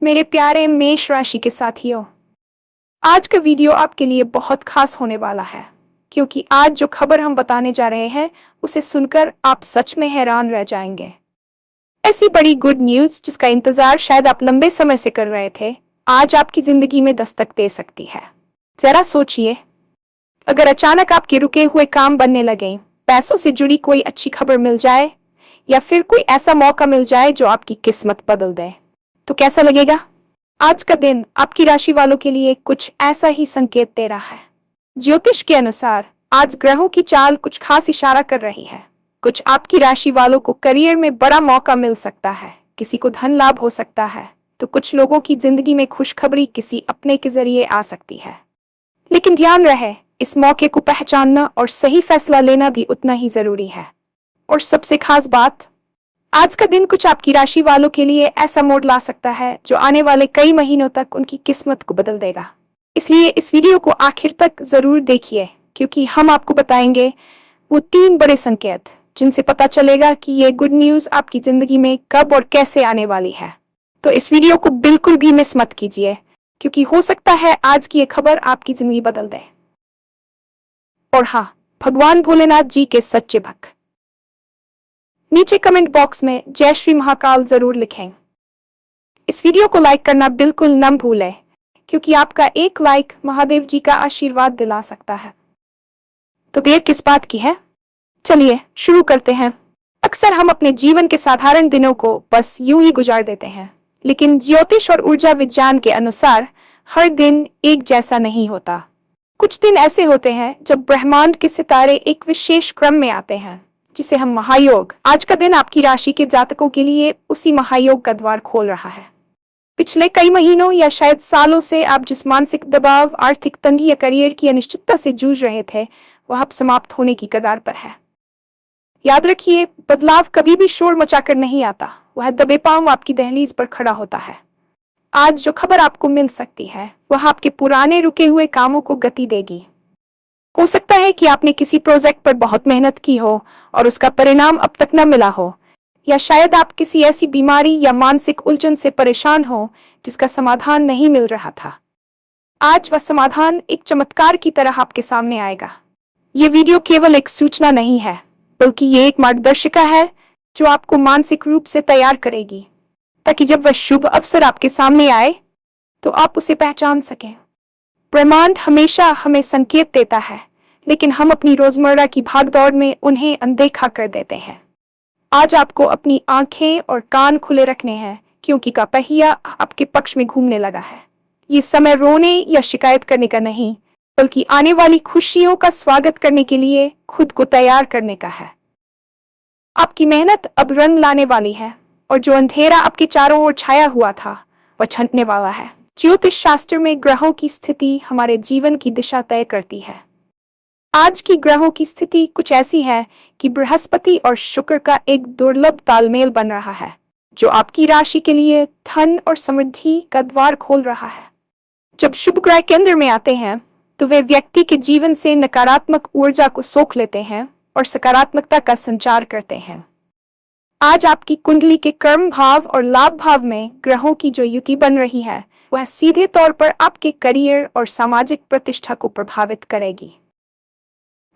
मेरे प्यारे मेष राशि के साथियों, आज का वीडियो आपके लिए बहुत खास होने वाला है क्योंकि आज जो खबर हम बताने जा रहे हैं उसे सुनकर आप सच में हैरान रह जाएंगे। ऐसी बड़ी गुड न्यूज जिसका इंतजार शायद आप लंबे समय से कर रहे थे, आज आपकी जिंदगी में दस्तक दे सकती है। जरा सोचिए, अगर अचानक आपके रुके हुए काम बनने लगे, पैसों से जुड़ी कोई अच्छी खबर मिल जाए या फिर कोई ऐसा मौका मिल जाए जो आपकी किस्मत बदल दे, तो कैसा लगेगा? आज का दिन आपकी राशि वालों के लिए कुछ ऐसा ही संकेत दे रहा है। ज्योतिष के अनुसार आज ग्रहों की चाल कुछ खास इशारा कर रही है। कुछ आपकी राशि वालों को करियर में बड़ा मौका मिल सकता है, किसी को धन लाभ हो सकता है, तो कुछ लोगों की जिंदगी में खुशखबरी किसी अपने के जरिए आ सकती है। लेकिन ध्यान रहे, इस मौके को पहचानना और सही फैसला लेना भी उतना ही जरूरी है। और सबसे खास बात, आज का दिन कुछ आपकी राशि वालों के लिए ऐसा मोड़ ला सकता है जो आने वाले कई महीनों तक उनकी किस्मत को बदल देगा। इसलिए इस वीडियो को आखिर तक जरूर देखिए क्योंकि हम आपको बताएंगे वो 3 बड़े संकेत जिनसे पता चलेगा कि ये गुड न्यूज आपकी जिंदगी में कब और कैसे आने वाली है। तो इस वीडियो को बिल्कुल भी मिस मत कीजिए क्योंकि हो सकता है आज की ये खबर आपकी जिंदगी बदल दे। और हाँ, भगवान भोलेनाथ जी के सच्चे भक्त नीचे कमेंट बॉक्स में जय श्री महाकाल जरूर लिखें। इस वीडियो को लाइक करना बिल्कुल न भूलें क्योंकि आपका एक लाइक महादेव जी का आशीर्वाद दिला सकता है। तो देर किस बात की है, चलिए शुरू करते हैं। अक्सर हम अपने जीवन के साधारण दिनों को बस यूं ही गुजार देते हैं, लेकिन ज्योतिष और ऊर्जा विज्ञान के अनुसार हर दिन एक जैसा नहीं होता। कुछ दिन ऐसे होते हैं जब ब्रह्मांड के सितारे एक विशेष क्रम में आते हैं जिसे हम महायोग। आज का दिन आपकी राशि के जातकों के लिए उसी महायोग का द्वार खोल रहा है। पिछले कई महीनों या शायद सालों से आप जिस मानसिक दबाव, आर्थिक तंगी या करियर की अनिश्चितता से जूझ रहे थे, वह अब समाप्त होने की कगार पर है। याद रखिए, बदलाव कभी भी शोर मचाकर नहीं आता, वह दबे पांव आपकी दहलीज पर खड़ा होता है। आज जो खबर आपको मिल सकती है वह आपके पुराने रुके हुए कामों को गति देगी। हो सकता है कि आपने किसी प्रोजेक्ट पर बहुत मेहनत की हो और उसका परिणाम अब तक न मिला हो, या शायद आप किसी ऐसी बीमारी या मानसिक उलझन से परेशान हो जिसका समाधान नहीं मिल रहा था। आज वह समाधान एक चमत्कार की तरह आपके सामने आएगा। ये वीडियो केवल एक सूचना नहीं है, बल्कि ये एक मार्गदर्शिका है जो आपको मानसिक रूप से तैयार करेगी ताकि जब वह शुभ अवसर आपके सामने आए तो आप उसे पहचान सकें। ब्रह्मांड हमेशा हमें संकेत देता है, लेकिन हम अपनी रोजमर्रा की भागदौड़ में उन्हें अनदेखा कर देते हैं। आज आपको अपनी आंखें और कान खुले रखने हैं क्योंकि का पहिया आपके पक्ष में घूमने लगा है। ये समय रोने या शिकायत करने का नहीं, बल्कि आने वाली खुशियों का स्वागत करने के लिए खुद को तैयार करने का है। आपकी मेहनत अब रंग लाने वाली है और जो अंधेरा आपके चारों ओर छाया हुआ था वह छंटने वाला है। ज्योतिष शास्त्र में ग्रहों की स्थिति हमारे जीवन की दिशा तय करती है। आज की ग्रहों की स्थिति कुछ ऐसी है कि बृहस्पति और शुक्र का एक दुर्लभ तालमेल बन रहा है जो आपकी राशि के लिए धन और समृद्धि का द्वार खोल रहा है। जब शुभ ग्रह केंद्र में आते हैं तो वे व्यक्ति के जीवन से नकारात्मक ऊर्जा को सोख लेते हैं और सकारात्मकता का संचार करते हैं। आज आपकी कुंडली के कर्म भाव और लाभ भाव में ग्रहों की जो युति बन रही है वह सीधे तौर पर आपके करियर और सामाजिक प्रतिष्ठा को प्रभावित करेगी।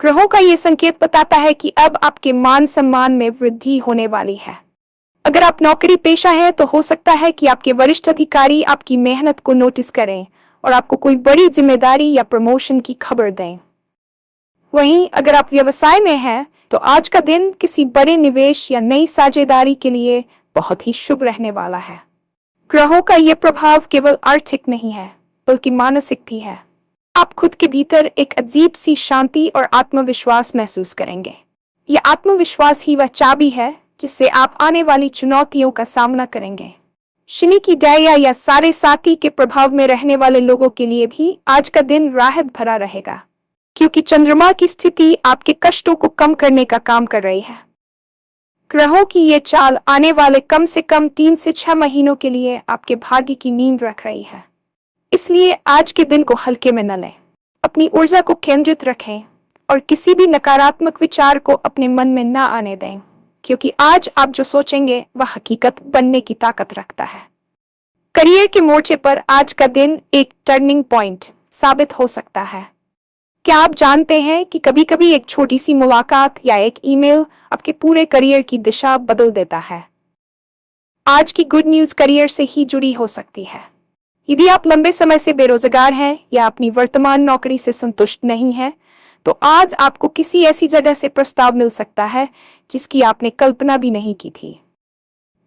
ग्रहों का ये संकेत बताता है कि अब आपके मान सम्मान में वृद्धि होने वाली है। अगर आप नौकरी पेशा हैं तो हो सकता है कि आपके वरिष्ठ अधिकारी आपकी मेहनत को नोटिस करें और आपको कोई बड़ी जिम्मेदारी या प्रमोशन की खबर दें। वहीं अगर आप व्यवसाय में हैं तो आज का दिन किसी बड़े निवेश या नई साझेदारी के लिए बहुत ही शुभ रहने वाला है। ग्रहों का ये प्रभाव केवल आर्थिक नहीं है बल्कि मानसिक भी है। आप खुद के भीतर एक अजीब सी शांति और आत्मविश्वास महसूस करेंगे। यह आत्मविश्वास ही वह चाबी है जिससे आप आने वाली चुनौतियों का सामना करेंगे। शनि की दया या सारे साथी के प्रभाव में रहने वाले लोगों के लिए भी आज का दिन राहत भरा रहेगा क्योंकि चंद्रमा की स्थिति आपके कष्टों को कम करने का काम कर रही है। ग्रहों की ये चाल आने वाले कम से कम 3 से 6 महीनों के लिए आपके भाग्य की नींव रख रही है। इसलिए आज के दिन को हल्के में न लें, अपनी ऊर्जा को केंद्रित रखें और किसी भी नकारात्मक विचार को अपने मन में न आने दें क्योंकि आज आप जो सोचेंगे वह हकीकत बनने की ताकत रखता है। करियर के मोर्चे पर आज का दिन एक टर्निंग पॉइंट साबित हो सकता है। क्या आप जानते हैं कि कभी कभी एक छोटी सी मुलाकात या एक ईमेल आपके पूरे करियर की दिशा बदल देता है। आज की गुड न्यूज़ करियर से ही जुड़ी हो सकती है। यदि आप लंबे समय से बेरोजगार हैं या अपनी वर्तमान नौकरी से संतुष्ट नहीं हैं, तो आज आपको किसी ऐसी जगह से प्रस्ताव मिल सकता है जिसकी आपने कल्पना भी नहीं की थी।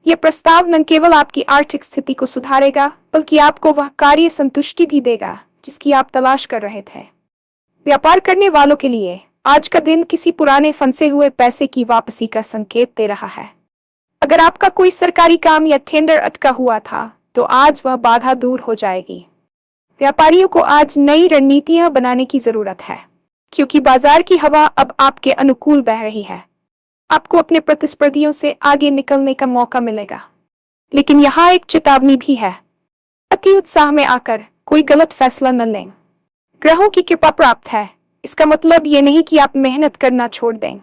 यह प्रस्ताव न केवल आपकी आर्थिक स्थिति को सुधारेगा, बल्कि आपको वह कार्य संतुष्टि भी देगा जिसकी आप तलाश कर रहे थे। व्यापार करने वालों के लिए आज का दिन किसी पुराने फंसे हुए पैसे की वापसी का संकेत दे रहा है। अगर आपका कोई सरकारी काम या टेंडर अटका हुआ था, तो आज वह बाधा दूर हो जाएगी। व्यापारियों को आज नई रणनीतियां बनाने की जरूरत है, क्योंकि बाजार की हवा अब आपके अनुकूल बह रही है। आपको अपने प्रतिस्पर्धियों से आगे निकलने का मौका मिलेगा। लेकिन यहाँ एक चेतावनी भी है। अति उत्साह में आकर कोई गलत फैसला न लें। ग्रहों की कृपा प्राप्त है, इसका मतलब ये नहीं कि आप मेहनत करना छोड़ दें,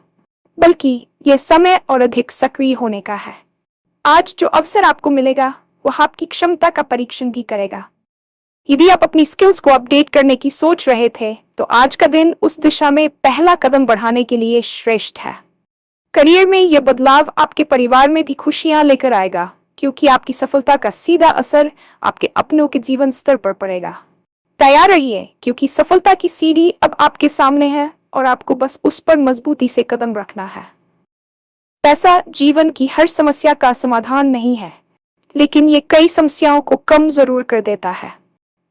बल्कि यह समय और अधिक सक्रिय होने का है। आज जो अवसर आपको मिलेगा वह आपकी क्षमता का परीक्षण भी करेगा। यदि आप अपनी स्किल्स को अपडेट करने की सोच रहे थे, तो आज का दिन उस दिशा में पहला कदम बढ़ाने के लिए श्रेष्ठ है। करियर में यह बदलाव आपके परिवार में भी खुशियां लेकर आएगा, क्योंकि आपकी सफलता का सीधा असर आपके अपनों के जीवन स्तर पर पड़ेगा। तैयार रहिए, क्योंकि सफलता की सीढ़ी अब आपके सामने है और आपको बस उस पर मजबूती से कदम रखना है। पैसा जीवन की हर समस्या का समाधान नहीं है, लेकिन ये कई समस्याओं को कम जरूर कर देता है।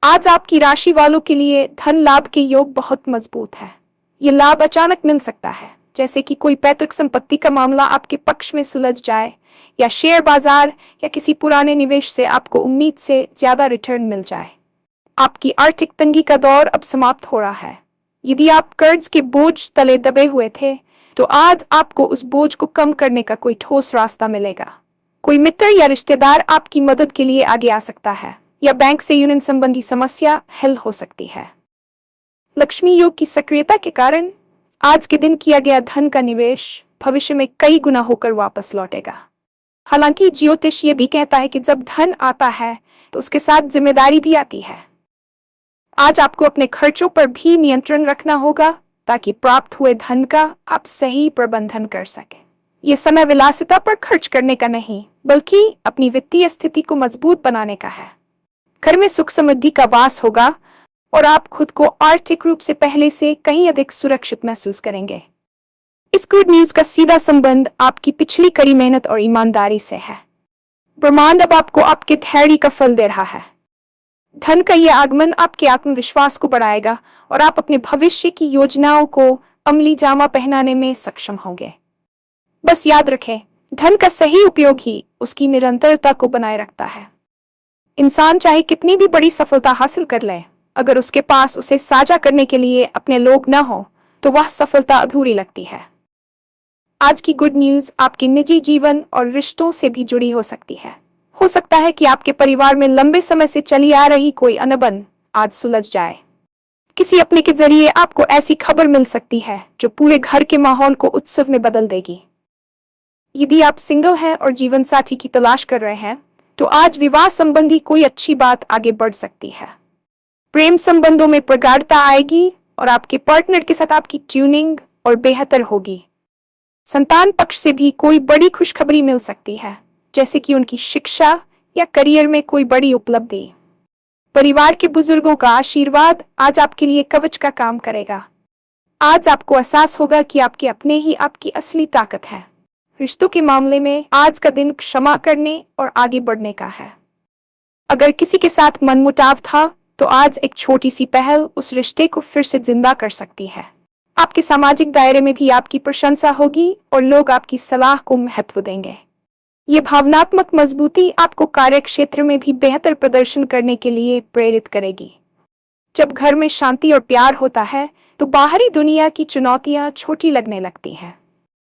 आज आपकी राशि वालों के लिए धन लाभ के योग बहुत मजबूत है। ये लाभ अचानक मिल सकता है, जैसे कि कोई पैतृक संपत्ति का मामला आपके पक्ष में सुलझ जाए, या शेयर बाजार या किसी पुराने निवेश से आपको उम्मीद से ज्यादा रिटर्न मिल जाए। आपकी आर्थिक तंगी का दौर अब समाप्त हो रहा है। यदि आप कर्ज के बोझ तले दबे हुए थे, तो आज आपको उस बोझ को कम करने का कोई ठोस रास्ता मिलेगा। कोई मित्र या रिश्तेदार आपकी मदद के लिए आगे आ सकता है, या बैंक से यूनियन संबंधी समस्या हल हो सकती है। लक्ष्मी योग की सक्रियता के कारण आज के दिन किया गया धन का निवेश भविष्य में कई गुना होकर वापस लौटेगा। हालांकि ज्योतिष ये भी कहता है कि जब धन आता है तो उसके साथ जिम्मेदारी भी आती है। आज आपको अपने खर्चों पर भी नियंत्रण रखना होगा, ताकि प्राप्त हुए धन का आप सही प्रबंधन कर सकें। यह समय विलासिता पर खर्च करने का नहीं, बल्कि अपनी वित्तीय स्थिति को मजबूत बनाने का है। घर में सुख समृद्धि का वास होगा और आप खुद को आर्थिक रूप से पहले से कहीं अधिक सुरक्षित महसूस करेंगे। इस गुड न्यूज का सीधा संबंध आपकी पिछली कड़ी मेहनत और ईमानदारी से है। ब्रह्मांड अब आपको आपके धैर्य का फल दे रहा है। धन का यह आगमन आपके आत्मविश्वास को बढ़ाएगा और आप अपने भविष्य की योजनाओं को अमली जामा पहनाने में सक्षम होंगे। बस याद रखें, धन का सही उपयोग ही उसकी निरंतरता को बनाए रखता है। इंसान चाहे कितनी भी बड़ी सफलता हासिल कर ले, अगर उसके पास उसे साझा करने के लिए अपने लोग न हो, तो वह सफलता अधूरी लगती है। आज की गुड न्यूज आपके निजी जीवन और रिश्तों से भी जुड़ी हो सकती है। हो सकता है कि आपके परिवार में लंबे समय से चली आ रही कोई अनबन आज सुलझ जाए। किसी अपने के जरिए आपको ऐसी खबर मिल सकती है जो पूरे घर के माहौल को उत्सव में बदल देगी। यदि आप सिंगल हैं और जीवन साथी की तलाश कर रहे हैं, तो आज विवाह संबंधी कोई अच्छी बात आगे बढ़ सकती है। प्रेम संबंधों में प्रगाढ़ता आएगी और आपके पार्टनर के साथ आपकी ट्यूनिंग और बेहतर होगी। संतान पक्ष से भी कोई बड़ी खुशखबरी मिल सकती है, जैसे कि उनकी शिक्षा या करियर में कोई बड़ी उपलब्धि। परिवार के बुजुर्गों का आशीर्वाद आज आपके लिए कवच का काम करेगा। आज आपको एहसास होगा कि आपके अपने ही आपकी असली ताकत है। रिश्तों के मामले में आज का दिन क्षमा करने और आगे बढ़ने का है। अगर किसी के साथ मनमुटाव था, तो आज एक छोटी सी पहल उस रिश्ते को फिर से जिंदा कर सकती है। आपके सामाजिक दायरे में भी आपकी प्रशंसा होगी और लोग आपकी सलाह को महत्व देंगे। ये भावनात्मक मजबूती आपको कार्य क्षेत्र में भी बेहतर प्रदर्शन करने के लिए प्रेरित करेगी। जब घर में शांति और प्यार होता है, तो बाहरी दुनिया की चुनौतियां छोटी लगने लगती हैं।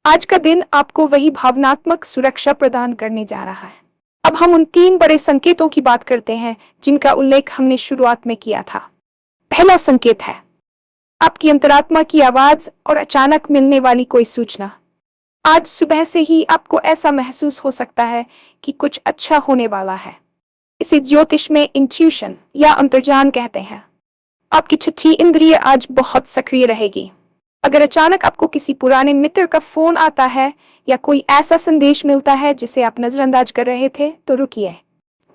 आज का दिन आपको वही भावनात्मक सुरक्षा प्रदान करने जा रहा है। अब हम उन 3 बड़े संकेतों की बात करते हैं जिनका उल्लेख हमने शुरुआत में किया था। पहला संकेत है आपकी अंतरात्मा की आवाज और अचानक मिलने वाली कोई सूचना। आज सुबह से ही आपको ऐसा महसूस हो सकता है कि कुछ अच्छा होने वाला है। इसे ज्योतिष में इंट्यूशन या अंतर्ज्ञान कहते हैं। आपकी छठी इंद्रिय आज बहुत सक्रिय रहेगी। अगर अचानक आपको किसी पुराने मित्र का फोन आता है या कोई ऐसा संदेश मिलता है जिसे आप नजरअंदाज कर रहे थे, तो रुकिए।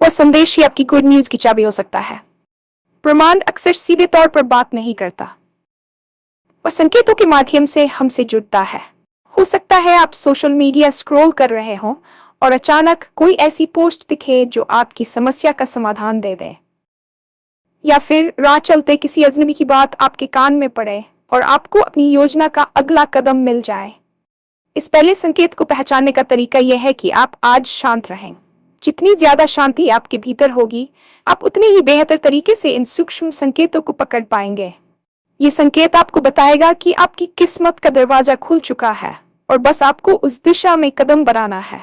वह संदेश ही आपकी गुड न्यूज की चाबी हो सकता है। ब्रह्मांड अक्सर सीधे तौर पर बात नहीं करता, वह संकेतों के माध्यम से हमसे जुड़ता है। हो सकता है आप सोशल मीडिया स्क्रॉल कर रहे हों और अचानक कोई ऐसी पोस्ट दिखे जो आपकी समस्या का समाधान दे दे, या फिर राह चलते किसी अजनबी की बात आपके कान में पड़े और आपको अपनी योजना का अगला कदम मिल जाए। इस पहले संकेत को पहचानने का तरीका यह है कि आप आज शांत रहें। जितनी ज्यादा शांति आपके भीतर होगी, आप उतनी ही बेहतर तरीके से इन सूक्ष्म संकेतों को पकड़ पाएंगे। ये संकेत आपको बताएगा कि आपकी किस्मत का दरवाजा खुल चुका है और बस आपको उस दिशा में कदम बढ़ाना है।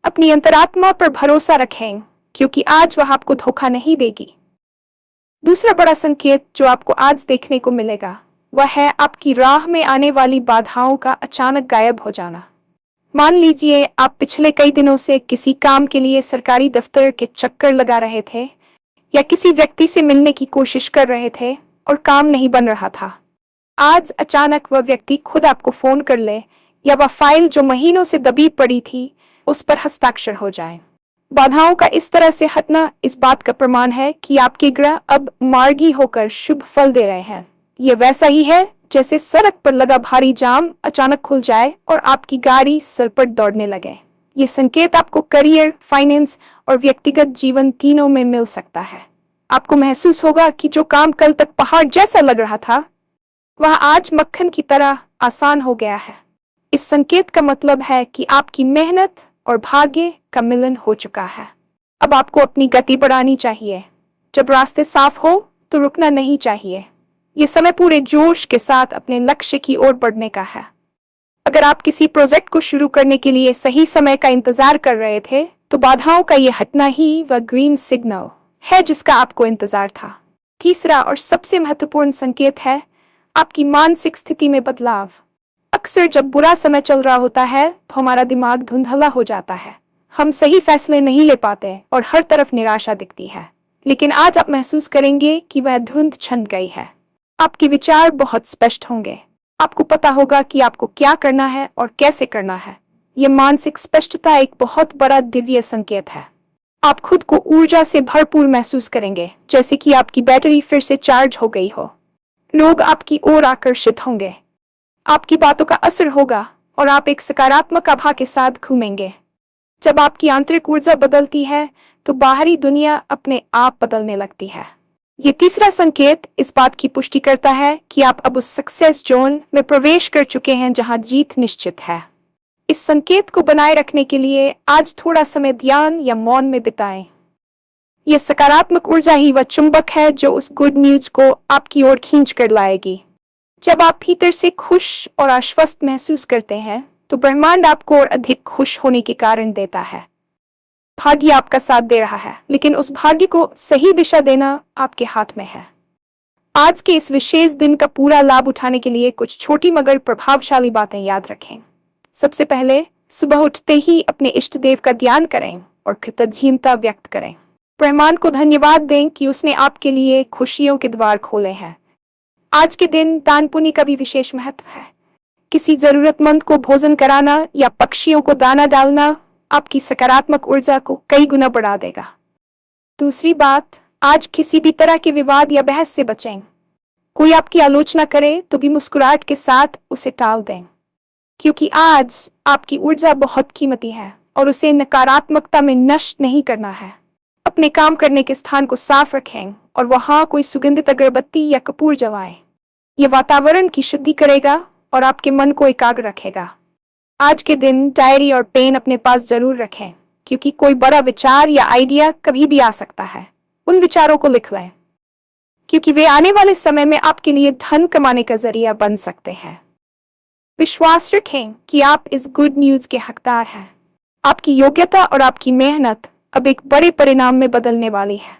अपनी अंतरात्मा पर भरोसा रखें, क्योंकि आज वह आपको धोखा नहीं देगी। दूसरा बड़ा संकेत जो आपको आज देखने को मिलेगा वह है आपकी राह में आने वाली बाधाओं का अचानक गायब हो जाना। मान लीजिए आप पिछले कई दिनों से किसी काम के लिए सरकारी दफ्तर के चक्कर लगा रहे थे या किसी व्यक्ति से मिलने की कोशिश कर रहे थे और काम नहीं बन रहा था। आज अचानक वह व्यक्ति खुद आपको फोन कर ले या वह फाइल जो महीनों से दबी पड़ी थी उस पर हस्ताक्षर हो जाए। बाधाओं का इस तरह से हटना इस बात का प्रमाण है कि आपके ग्रह अब मार्गी होकर शुभ फल दे रहे हैं। ये वैसा ही है जैसे सड़क पर लगा भारी जाम अचानक खुल जाए और आपकी गाड़ी सर पर दौड़ने लगे। ये संकेत आपको करियर, फाइनेंस और व्यक्तिगत जीवन तीनों में मिल सकता है। आपको महसूस होगा कि जो काम कल तक पहाड़ जैसा लग रहा था वह आज मक्खन की तरह आसान हो गया है। इस संकेत का मतलब है कि आपकी मेहनत और भाग्य का मिलन हो चुका है। अब आपको अपनी गति बढ़ानी चाहिए। जब रास्ते साफ हो तो रुकना नहीं चाहिए। ये समय पूरे जोश के साथ अपने लक्ष्य की ओर बढ़ने का है। अगर आप किसी प्रोजेक्ट को शुरू करने के लिए सही समय का इंतजार कर रहे थे, तो बाधाओं का ये हटना ही वह ग्रीन सिग्नल है जिसका आपको इंतजार था। तीसरा और सबसे महत्वपूर्ण संकेत है आपकी मानसिक स्थिति में बदलाव। अक्सर जब बुरा समय चल रहा होता है तो हमारा दिमाग धुंधला हो जाता है, हम सही फैसले नहीं ले पाते और हर तरफ निराशा दिखती है। लेकिन आज आप महसूस करेंगे कि वह धुंध छन गई है। आपके विचार बहुत स्पष्ट होंगे। आपको पता होगा कि आपको क्या करना है और कैसे करना है। यह मानसिक स्पष्टता एक बहुत बड़ा दिव्य संकेत है। आप खुद को ऊर्जा से भरपूर महसूस करेंगे, जैसे कि आपकी बैटरी फिर से चार्ज हो गई हो। लोग आपकी ओर आकर्षित होंगे, आपकी बातों का असर होगा और आप एक सकारात्मक आभा के साथ घूमेंगे। जब आपकी आंतरिक ऊर्जा बदलती है तो बाहरी दुनिया अपने आप बदलने लगती है। ये तीसरा संकेत इस बात की पुष्टि करता है कि आप अब उस सक्सेस जोन में प्रवेश कर चुके हैं जहां जीत निश्चित है। इस संकेत को बनाए रखने के लिए आज थोड़ा समय ध्यान या मौन में बिताएं। यह सकारात्मक ऊर्जा ही वह चुंबक है जो उस गुड न्यूज को आपकी ओर खींच कर लाएगी। जब आप भीतर से खुश और आश्वस्त महसूस करते हैं तो ब्रह्मांड आपको और अधिक खुश होने के कारण देता है। भाग्य आपका साथ दे रहा है, लेकिन उस भाग्य को सही दिशा देना आपके हाथ में है। आज के इस विशेष दिन का पूरा लाभ उठाने के लिए कुछ छोटी मगर प्रभावशाली बातें याद रखें। सबसे पहले, सुबह उठते ही अपने इष्ट देव का ध्यान करें और कृतज्ञता व्यक्त करें। ब्रह्मांड को धन्यवाद दें कि उसने आपके लिए खुशियों के द्वार खोले हैं। आज के दिन दान पुण्य का भी विशेष महत्व है। किसी जरूरतमंद को भोजन कराना या पक्षियों को दाना डालना आपकी सकारात्मक ऊर्जा को कई गुना बढ़ा देगा। दूसरी बात, आज किसी भी तरह के विवाद या बहस से बचें। कोई आपकी आलोचना करे तो भी मुस्कुराहट के साथ उसे टाल दें, क्योंकि आज आपकी ऊर्जा बहुत कीमती है और उसे नकारात्मकता में नष्ट नहीं करना है। अपने काम करने के स्थान को साफ रखें और वहां कोई सुगंधित अगरबत्ती या कपूर जलाएं। यह वातावरण की शुद्धि करेगा और आपके मन को एकाग्र रखेगा। आज के दिन डायरी और पेन अपने पास जरूर रखें, क्योंकि कोई बड़ा विचार या आइडिया कभी भी आ सकता है। उन विचारों को लिख लें, क्योंकि वे आने वाले समय में आपके लिए धन कमाने का जरिया बन सकते हैं। विश्वास रखें कि आप इस गुड न्यूज के हकदार हैं। आपकी योग्यता और आपकी मेहनत अब एक बड़े परिणाम में बदलने वाली है।